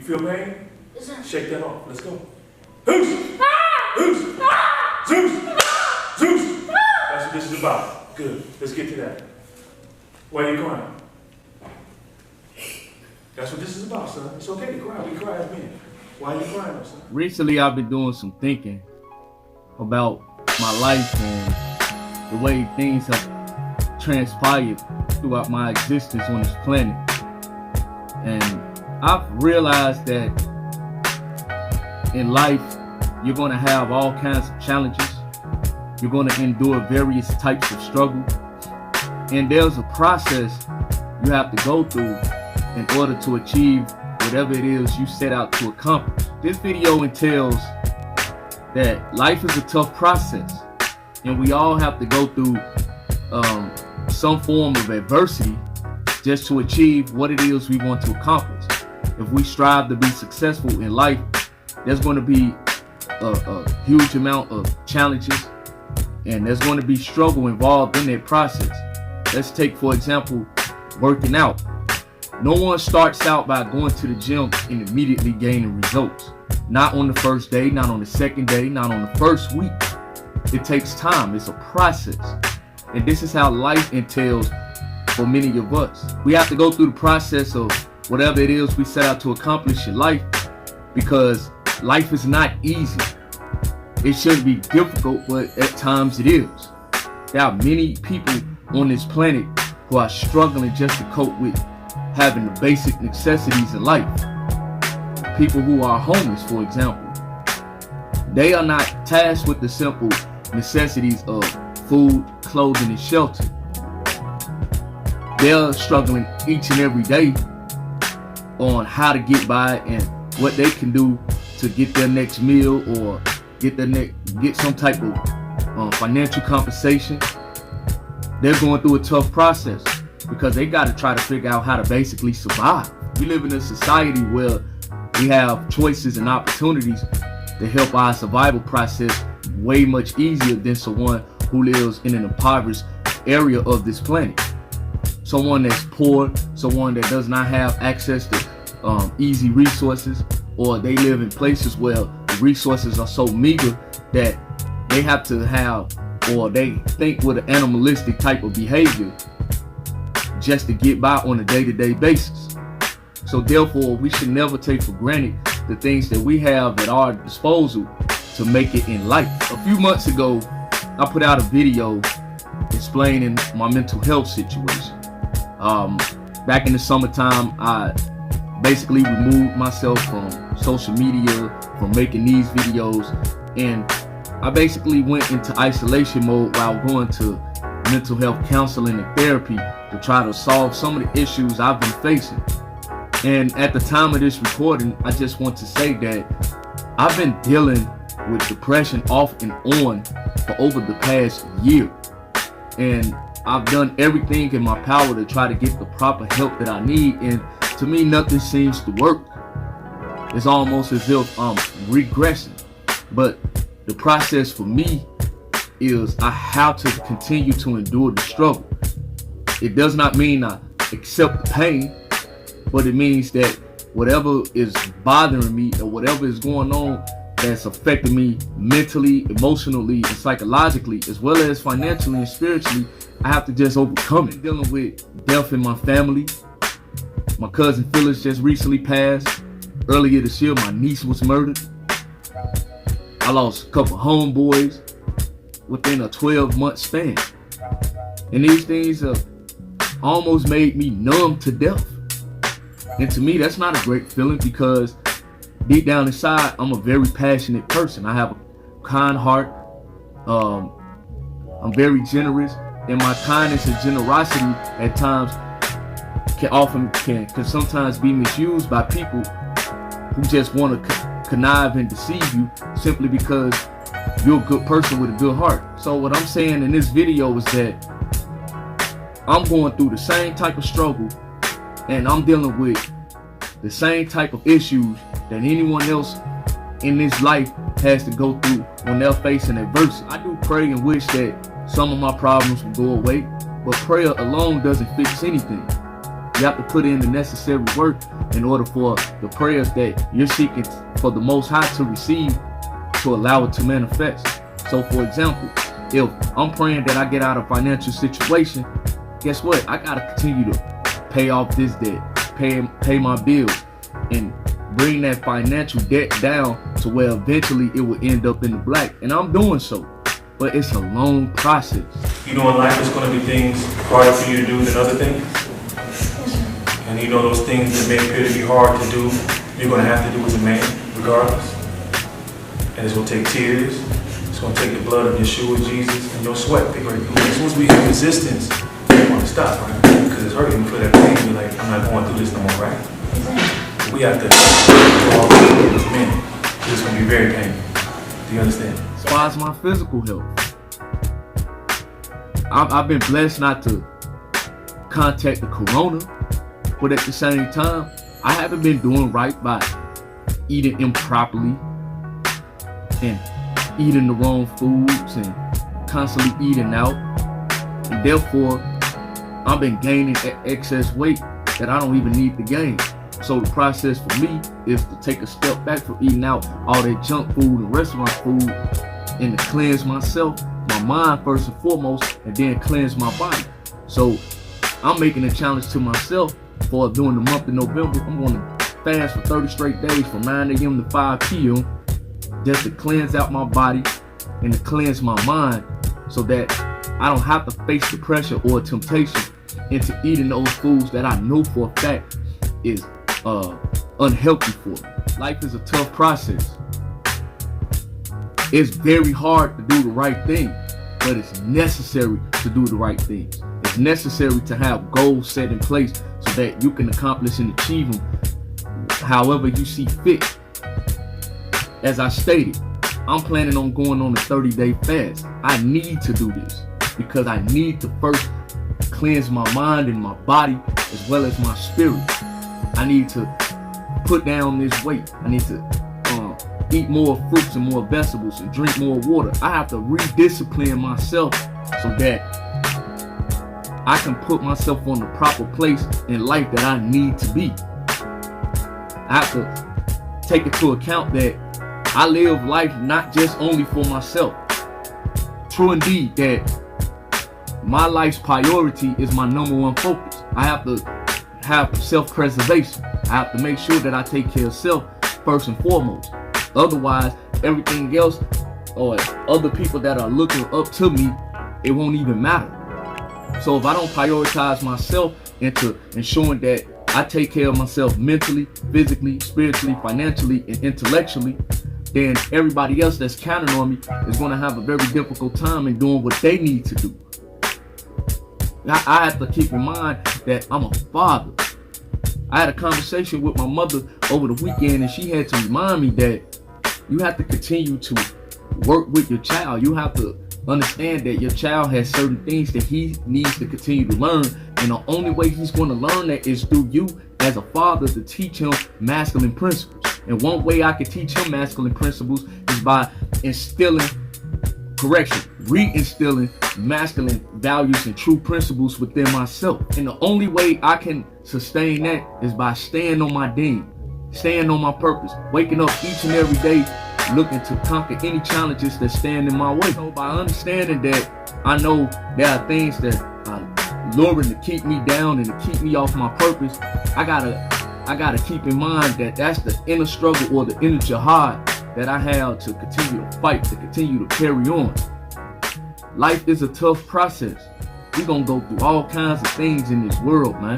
You feel pain? Yes, sir. Shake that off. Let's go. Zeus! Zeus! Zeus! Zeus! That's what this is about. Good. Let's get to that. Why are you crying? That's what this is about, son. It's okay to cry. We cry as men. Why are you crying, son? Recently, I've been doing some thinking about my life and the way things have transpired throughout my existence on this planet. And I've realized that in life, you're going to have all kinds of challenges. You're going to endure various types of struggle. And there's a process you have to go through in order to achieve whatever it is you set out to accomplish. This video entails that life is a tough process, and we all have to go through some form of adversity just to achieve what it is we want to accomplish. If we strive to be successful in life, there's going to be a huge amount of challenges, and there's going to be struggle involved in that process. Let's take, for example, working out. No one starts out by going to the gym and immediately gaining results. Not on the first day, not on the second day, not on the first week. It takes time. It's a process. And this is how life entails for many of us. We have to go through the process of whatever it is we set out to accomplish in life, because life is not easy. It shouldn't be difficult, but at times it is. There are many people on this planet who are struggling just to cope with having the basic necessities in life. People who are homeless, for example, they are not tasked with the simple necessities of food, clothing, and shelter. They're struggling each and every day on how to get by and what they can do to get their next meal or get some type of financial compensation. They're going through a tough process because they got to try to figure out how to basically survive. We live in a society where we have choices and opportunities to help our survival process way much easier than someone who lives in an impoverished area of this planet. Someone that's poor, someone that does not have access to easy resources, or they live in places where the resources are so meager that they have to have, or they think with an animalistic type of behavior just to get by on a day-to-day basis. So therefore, we should never take for granted the things that we have at our disposal to make it in life. A few months ago, I put out a video explaining my mental health situation. Back in the summertime, I basically removed myself from social media, from making these videos, and I basically went into isolation mode while going to mental health counseling and therapy to try to solve some of the issues I've been facing. And at the time of this recording, I just want to say that I've been dealing with depression off and on for over the past year. And I've done everything in my power to try to get the proper help that I need, and to me, nothing seems to work. It's almost as if I'm regressing. But the process for me is I have to continue to endure the struggle. It does not mean I accept the pain, but it means that whatever is bothering me or whatever is going on that's affecting me mentally, emotionally, and psychologically, as well as financially and spiritually, I have to just overcome it. Dealing with death in my family. My cousin Phyllis just recently passed. Earlier this year, my niece was murdered. I lost a couple homeboys within a 12-month span. And these things have almost made me numb to death. And to me, that's not a great feeling, because deep down inside, I'm a very passionate person. I have a kind heart. I'm very generous, and my kindness and generosity at times can sometimes be misused by people who just want to connive and deceive you simply because you're a good person with a good heart. So what I'm saying in this video is that I'm going through the same type of struggle, and I'm dealing with the same type of issues that anyone else in this life has to go through when they're facing adversity. I do pray and wish that some of my problems will go away, but prayer alone doesn't fix anything. You have to put in the necessary work in order for the prayers that you're seeking for the Most High to receive, to allow it to manifest. So for example, if I'm praying that I get out of a financial situation, guess what? I gotta continue to pay off this debt, pay my bills, and bring that financial debt down to where eventually it will end up in the black. And I'm doing so, but it's a long process. You know in life there's going to be things harder for you to do than other things. And you know those things that may appear to be hard to do, you're going to have to do as a man, regardless. And it's going to take tears. It's going to take the blood of Yeshua, Jesus, and your sweat. Because as soon as we hit resistance, we want to stop, right? Because it's hurting. We feel that pain. We're like, I'm not going through this no more, right? But we have to go all through it as men. It's going to be very painful. Do you understand? As far as my physical health, I've been blessed not to contact the corona, but at the same time, I haven't been doing right by eating improperly and eating the wrong foods and constantly eating out. And therefore, I've been gaining excess weight that I don't even need to gain. So the process for me is to take a step back from eating out all that junk food and restaurant food and to cleanse myself, my mind first and foremost, and then cleanse my body. So I'm making a challenge to myself for during the month of November. I'm going to fast for 30 straight days from 9 a.m. to 5 p.m. just to cleanse out my body and to cleanse my mind so that I don't have to face the pressure or temptation into eating those foods that I know for a fact is unhealthy for me. Life is a tough process. It's very hard to do the right thing, but it's necessary to do the right things. It's necessary to have goals set in place so that you can accomplish and achieve them however you see fit. As I stated, I'm planning on going on a 30-day fast. I need to do this because I need to first cleanse my mind and my body as well as my spirit. I need to put down this weight. I need to eat more fruits and more vegetables and drink more water. I have to rediscipline myself so that I can put myself on the proper place in life that I need to be. I have to take into account that I live life not just only for myself. True indeed that my life's priority is my number one focus. I have to have self-preservation. I have to make sure that I take care of self first and foremost. Otherwise, everything else or other people that are looking up to me, it won't even matter. So if I don't prioritize myself into ensuring that I take care of myself mentally, physically, spiritually, financially, and intellectually, then everybody else that's counting on me is going to have a very difficult time in doing what they need to do. I have to keep in mind that I'm a father. I had a conversation with my mother over the weekend, and she had to remind me that you have to continue to work with your child. You have to understand that your child has certain things that he needs to continue to learn, and the only way he's going to learn that is through you as a father to teach him masculine principles. And one way I can teach him masculine principles is by reinstilling masculine values and true principles within myself. And the only way I can sustain that is by staying on my deen, staying on my purpose, waking up each and every day looking to conquer any challenges that stand in my way. So by understanding that I know there are things that are luring to keep me down and to keep me off my purpose, I gotta keep in mind that that's the inner struggle or the inner jihad that I have to continue to fight, to continue to carry on. Life is a tough process. We're gonna go through all kinds of things in this world, man.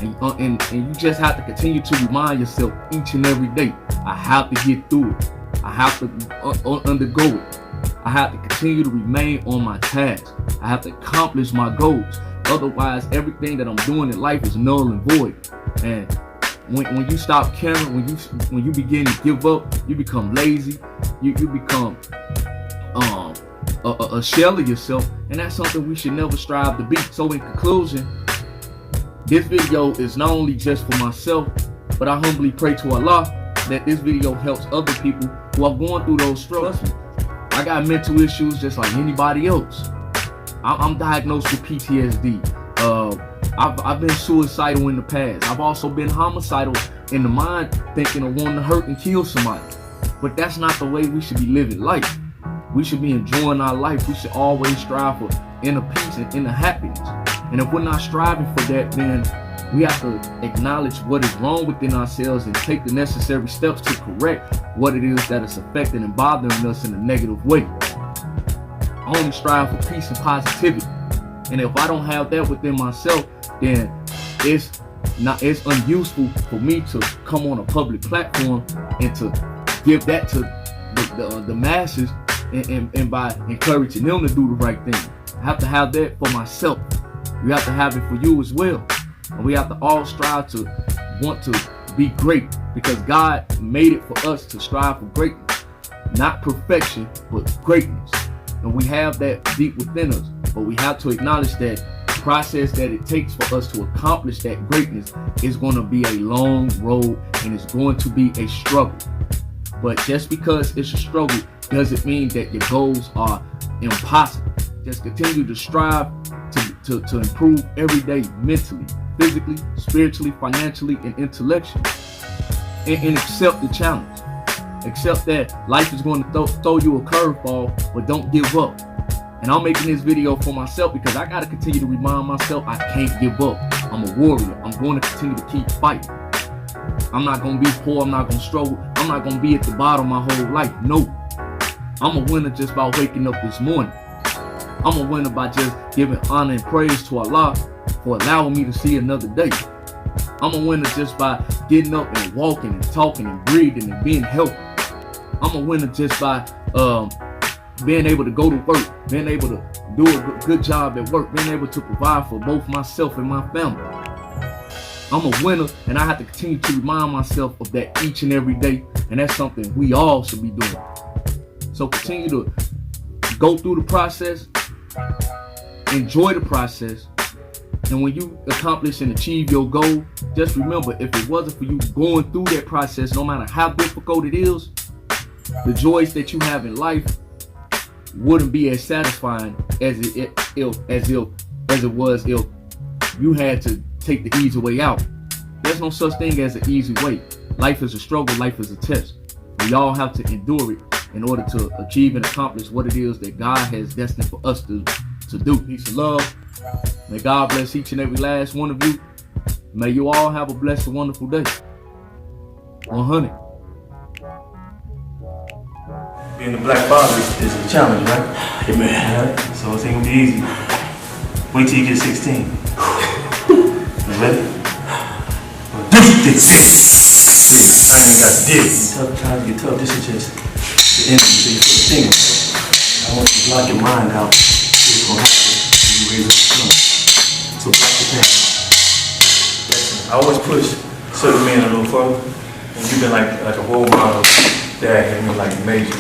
And you just have to continue to remind yourself each and every day, I have to get through it. I have to undergo it. I have to continue to remain on my task. I have to accomplish my goals. Otherwise, everything that I'm doing in life is null and void. And when you stop caring, when you begin to give up, you become lazy. You become a shell of yourself, and that's something we should never strive to be. So in conclusion, this video is not only just for myself, but I humbly pray to Allah that this video helps other people who are going through those struggles. I got mental issues just like anybody else. I'm diagnosed with PTSD. I've been suicidal in the past. I've also been homicidal in the mind, thinking of wanting to hurt and kill somebody. But that's not the way we should be living life. We should be enjoying our life. We should always strive for inner peace and inner happiness. And if we're not striving for that, then we have to acknowledge what is wrong within ourselves and take the necessary steps to correct what it is that is affecting and bothering us in a negative way. I only strive for peace and positivity. And if I don't have that within myself, then it's unuseful for me to come on a public platform and to give that to the masses and by encouraging them to do the right thing. I have to have that for myself. You have to have it for you as well. And we have to all strive to want to be great, because God made it for us to strive for greatness. Not perfection, but greatness. And we have that deep within us. But we have to acknowledge that the process that it takes for us to accomplish that greatness is going to be a long road, and it's going to be a struggle. But just because it's a struggle doesn't mean that your goals are impossible. Just continue to strive to improve every day, mentally, physically, spiritually, financially, and intellectually. And accept the challenge. Accept that life is going to throw you a curveball, but don't give up. And I'm making this video for myself because I got to continue to remind myself I can't give up. I'm a warrior. I'm going to continue to keep fighting. I'm not going to be poor. I'm not going to struggle. I'm not going to be at the bottom my whole life. No. I'm a winner just by waking up this morning. I'm a winner by just giving honor and praise to Allah for allowing me to see another day. I'm a winner just by getting up and walking and talking and breathing and being healthy. I'm a winner just by being able to go to work, being able to do a good job at work, being able to provide for both myself and my family. I'm a winner, and I have to continue to remind myself of that each and every day, and that's something we all should be doing. So continue to go through the process, enjoy the process, and when you accomplish and achieve your goal, just remember, if it wasn't for you going through that process, no matter how difficult it is, the joys that you have in life wouldn't be as satisfying as it was if you had to take the easy way out. There's no such thing as an easy way. Life is a struggle. Life is a test. We all have to endure it in order to achieve and accomplish what it is that God has destined for us to do. Peace and love. May God bless each and every last one of you. May you all have a blessed and wonderful day. 100. Being a black father is a challenge, right? Amen. Right? So it's ain't gonna be easy. Wait till you get 16. You ready? I ain't got dick. Tough times get tough. This is just the end of the thing. I want you to block your mind out. It's gonna happen when you raise up a son. So block your family. I always push certain men a little further. And you've been like a role model dad, and you're like major.